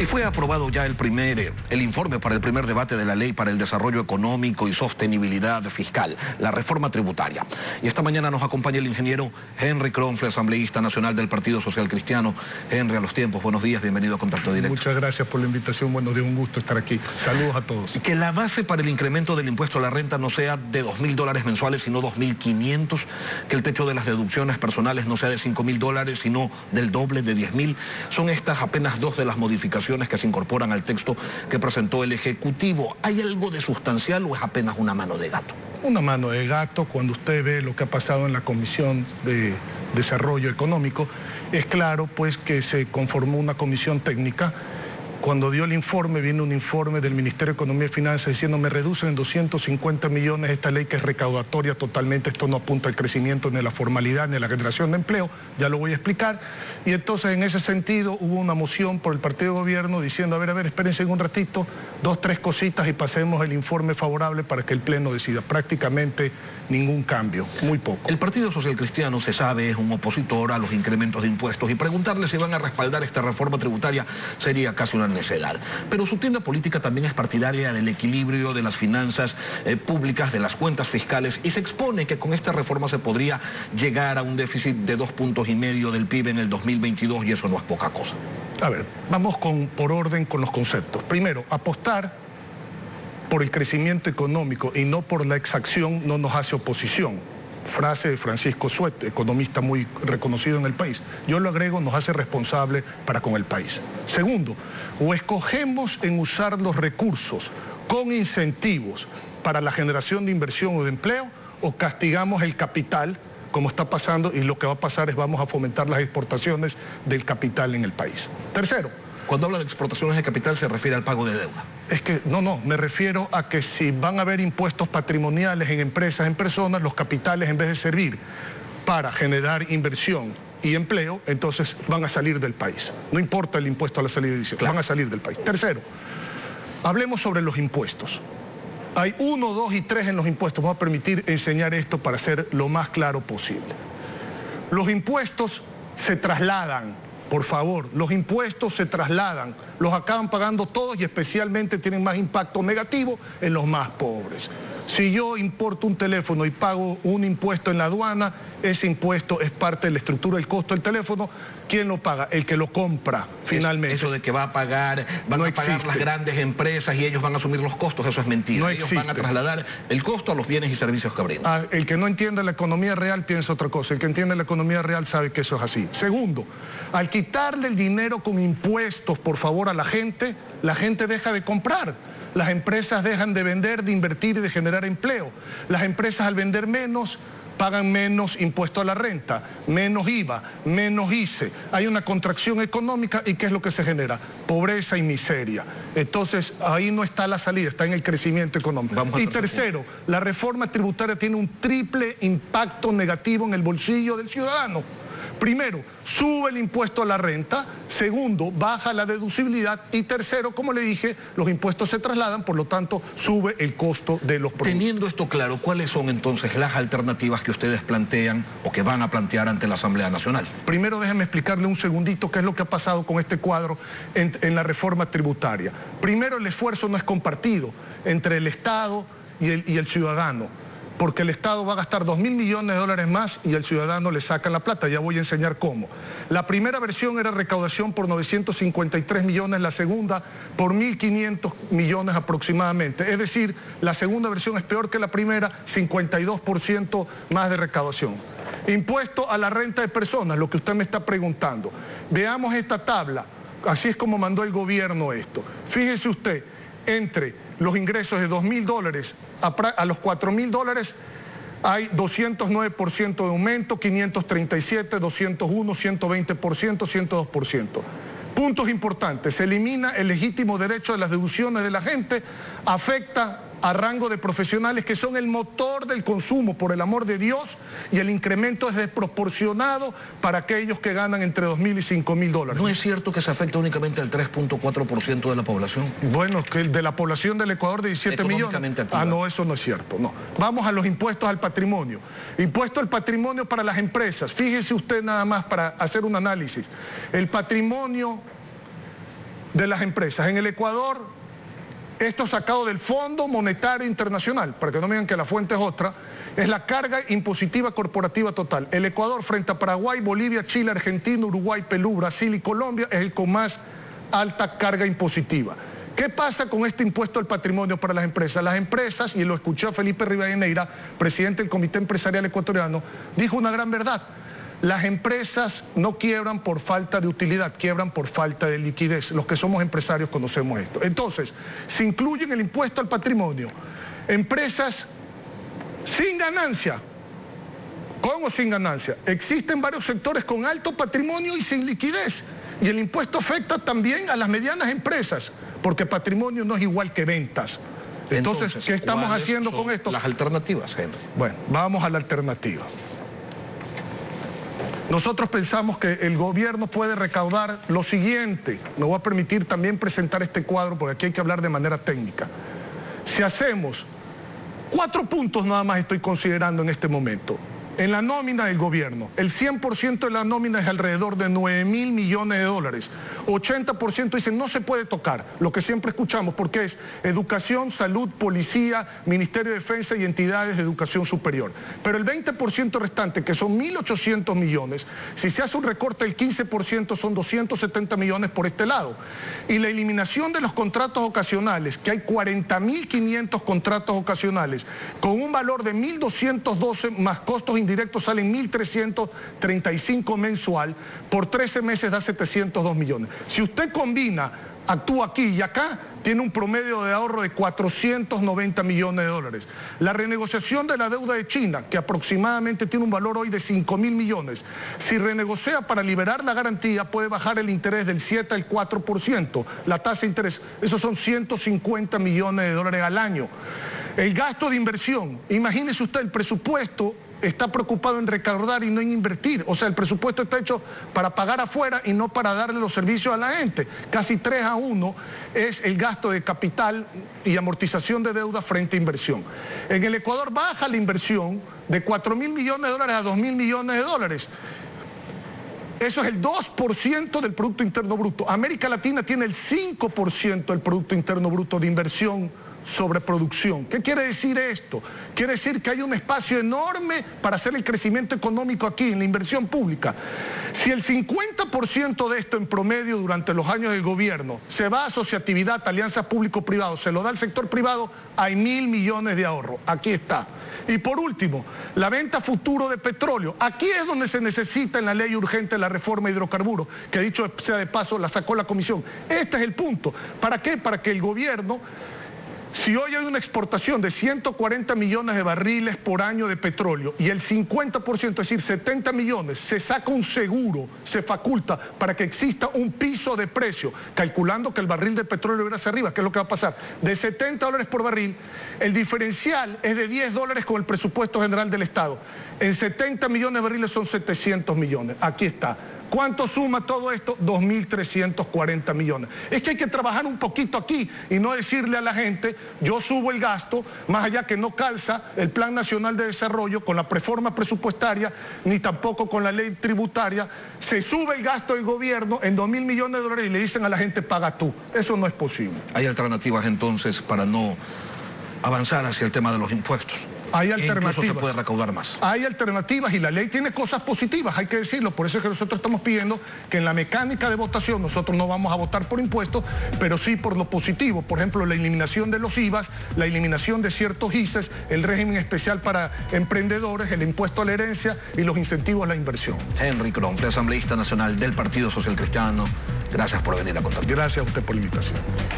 Y fue aprobado ya el informe para el primer debate de la Ley para el Desarrollo Económico y Sostenibilidad Fiscal, la reforma tributaria. Y esta mañana nos acompaña el ingeniero Henry Kronfle, asambleísta nacional del Partido Social Cristiano. Henry, a los tiempos, buenos días, bienvenido a Contacto Directo. Muchas gracias por la invitación, buenos días, un gusto estar aquí. Saludos a todos. Que la base para el incremento del impuesto a la renta no sea de $2.000 mensuales, sino 2.500, que el techo de las deducciones personales no sea de $5.000, sino del doble, de 10.000. Son estas apenas dos de las modificaciones que se incorporan al texto que presentó el Ejecutivo. ¿Hay algo de sustancial o es apenas una mano de gato? Una mano de gato. Cuando usted ve lo que ha pasado en la Comisión de Desarrollo Económico, es claro pues que se conformó una comisión técnica. Cuando dio el informe, viene un informe del Ministerio de Economía y Finanzas diciendo me reducen en 250 millones esta ley que es recaudatoria totalmente, esto no apunta al crecimiento ni a la formalidad ni a la generación de empleo, ya lo voy a explicar. Y entonces en ese sentido hubo una moción por el partido de gobierno diciendo a ver, espérense un ratito, 2, 3 cositas y pasemos el informe favorable para que el Pleno decida. Prácticamente ningún cambio, muy poco. El Partido Social Cristiano, se sabe, es un opositor a los incrementos de impuestos y preguntarle si van a respaldar esta reforma tributaria sería casi una necedad. Pero su tienda política también es partidaria del equilibrio de las finanzas públicas, de las cuentas fiscales, y se expone que con esta reforma se podría llegar a un déficit de 2,5 puntos del PIB en el 2022 y eso no es poca cosa. A ver, vamos por orden con los conceptos. Primero, apostar por el crecimiento económico y no por la exacción no nos hace oposición. Frase de Francisco Suet, economista muy reconocido en el país. Yo lo agrego, nos hace responsable para con el país. Segundo, o escogemos en usar los recursos con incentivos para la generación de inversión o de empleo, o castigamos el capital, como está pasando, y lo que va a pasar es vamos a fomentar las exportaciones del capital en el país. Tercero, cuando habla de exportaciones de capital se refiere al pago de deuda. Es que, no, me refiero a que si van a haber impuestos patrimoniales en empresas, en personas, los capitales en vez de servir para generar inversión y empleo, entonces van a salir del país. No importa el impuesto a la salida de edición, claro, van a salir del país. Tercero, hablemos sobre los impuestos. Hay 1, 2 y 3 en los impuestos. Vamos a permitir enseñar esto para ser lo más claro posible. Los impuestos se trasladan. Por favor, los impuestos se trasladan, los acaban pagando todos y especialmente tienen más impacto negativo en los más pobres. Si yo importo un teléfono y pago un impuesto en la aduana, ese impuesto es parte de la estructura del costo del teléfono. ¿Quién lo paga? El que lo compra, finalmente. Eso de que van a pagar las grandes empresas y ellos van a asumir los costos, eso es mentira. No ellos existe. Van a trasladar el costo a los bienes y servicios que brindan. El que no entiende la economía real piensa otra cosa. El que entiende la economía real sabe que eso es así. Segundo, al quitarle el dinero con impuestos, por favor, a la gente deja de comprar. Las empresas dejan de vender, de invertir y de generar empleo. Las empresas al vender menos pagan menos impuesto a la renta, menos IVA, menos ICE. Hay una contracción económica y ¿qué es lo que se genera? Pobreza y miseria. Entonces, ahí no está la salida, está en el crecimiento económico. Y tercero, la reforma tributaria tiene un triple impacto negativo en el bolsillo del ciudadano. Primero, sube el impuesto a la renta. Segundo, baja la deducibilidad. Y tercero, como le dije, los impuestos se trasladan, por lo tanto, sube el costo de los productos. Teniendo esto claro, ¿cuáles son entonces las alternativas que ustedes plantean o que van a plantear ante la Asamblea Nacional? Primero, déjeme explicarle un segundito qué es lo que ha pasado con este cuadro en la reforma tributaria. Primero, el esfuerzo no es compartido entre el Estado y el ciudadano. Porque el Estado va a gastar $2.000 millones más y el ciudadano le sacan la plata. Ya voy a enseñar cómo. La primera versión era recaudación por 953 millones, la segunda por 1.500 millones aproximadamente. Es decir, la segunda versión es peor que la primera, 52% más de recaudación. Impuesto a la renta de personas, lo que usted me está preguntando. Veamos esta tabla, así es como mandó el gobierno esto. Fíjese usted, entre los ingresos de $2.000 a los $4.000 hay 209% de aumento, 537, 201, 120%, 102%. Puntos importantes, se elimina el legítimo derecho de las deducciones de la gente, afecta a rango de profesionales que son el motor del consumo, por el amor de Dios, y el incremento es desproporcionado para aquellos que ganan entre $2.000 y $5.000. ¿No es cierto que se afecta únicamente al 3,4% de la población? Bueno, que de la población del Ecuador de 17 millones. Activa. No, eso no es cierto, no. Vamos a los impuestos al patrimonio. Impuesto al patrimonio para las empresas. Fíjese usted nada más para hacer un análisis. El patrimonio de las empresas. En el Ecuador, esto sacado del Fondo Monetario Internacional, para que no me digan que la fuente es otra, es la carga impositiva corporativa total. El Ecuador frente a Paraguay, Bolivia, Chile, Argentina, Uruguay, Perú, Brasil y Colombia es el con más alta carga impositiva. ¿Qué pasa con este impuesto al patrimonio para las empresas? Las empresas, y lo escuché a Felipe Rivadeneira, presidente del Comité Empresarial Ecuatoriano, dijo una gran verdad. Las empresas no quiebran por falta de utilidad, quiebran por falta de liquidez. Los que somos empresarios conocemos esto. Entonces, se incluye en el impuesto al patrimonio empresas sin ganancia, con o sin ganancia. Existen varios sectores con alto patrimonio y sin liquidez. Y el impuesto afecta también a las medianas empresas, porque patrimonio no es igual que ventas. Entonces, ¿qué estamos haciendo con esto? Las alternativas, Henry. Bueno, vamos a la alternativa. Nosotros pensamos que el gobierno puede recaudar lo siguiente. Me voy a permitir también presentar este cuadro, porque aquí hay que hablar de manera técnica. Si hacemos 4 puntos nada más estoy considerando en este momento. En la nómina del gobierno, el 100% de la nómina es alrededor de 9.000 millones de dólares. 80% dicen no se puede tocar, lo que siempre escuchamos, porque es educación, salud, policía, Ministerio de Defensa y entidades de educación superior. Pero el 20% restante, que son 1.800 millones, si se hace un recorte del 15% son 270 millones por este lado. Y la eliminación de los contratos ocasionales, que hay 40.500 contratos ocasionales, con un valor de 1.212 más costos indirectos salen 1.335 mensual, por 13 meses da 702 millones. Si usted combina, actúa aquí y acá, tiene un promedio de ahorro de 490 millones de dólares. La renegociación de la deuda de China, que aproximadamente tiene un valor hoy de 5.000 millones, si renegocia para liberar la garantía, puede bajar el interés del 7 al 4%, la tasa de interés. Esos son 150 millones de dólares al año. El gasto de inversión, imagínese usted, el presupuesto está preocupado en recaudar y no en invertir. O sea, el presupuesto está hecho para pagar afuera y no para darle los servicios a la gente. Casi 3-1 es el gasto de capital y amortización de deuda frente a inversión. En el Ecuador baja la inversión de 4.000 millones de dólares a 2.000 millones de dólares. Eso es el 2% del Producto Interno Bruto. América Latina tiene el 5% del Producto Interno Bruto de inversión sobre producción. ¿Qué quiere decir esto? Quiere decir que hay un espacio enorme para hacer el crecimiento económico aquí, en la inversión pública. Si el 50% de esto en promedio durante los años del gobierno se va a asociatividad, alianzas público-privados, se lo da al sector privado, hay 1.000 millones de ahorro. Aquí está. Y por último, la venta futuro de petróleo. Aquí es donde se necesita en la ley urgente la reforma de hidrocarburos, que dicho sea de paso la sacó la comisión. Este es el punto. ¿Para qué? Para que el gobierno, si hoy hay una exportación de 140 millones de barriles por año de petróleo y el 50%, es decir, 70 millones, se saca un seguro, se faculta para que exista un piso de precio, calculando que el barril de petróleo irá hacia arriba, ¿qué es lo que va a pasar? De 70 dólares por barril, el diferencial es de 10 dólares con el presupuesto general del Estado. En 70 millones de barriles son 700 millones. Aquí está. ¿Cuánto suma todo esto? 2.340 millones. Es que hay que trabajar un poquito aquí y no decirle a la gente, yo subo el gasto, más allá que no calza el Plan Nacional de Desarrollo con la reforma presupuestaria, ni tampoco con la ley tributaria. Se sube el gasto del gobierno en 2.000 millones de dólares y le dicen a la gente, paga tú. Eso no es posible. ¿Hay alternativas entonces para no avanzar hacia el tema de los impuestos? Hay alternativas. Incluso se puede recaudar más. Hay alternativas y la ley tiene cosas positivas, hay que decirlo. Por eso es que nosotros estamos pidiendo que en la mecánica de votación nosotros no vamos a votar por impuestos, pero sí por lo positivo. Por ejemplo, la eliminación de los IVAs, la eliminación de ciertos ICES, el régimen especial para emprendedores, el impuesto a la herencia y los incentivos a la inversión. Henry Cronfle, asambleísta nacional del Partido Social Cristiano, gracias por venir a contar. Gracias a usted por la invitación.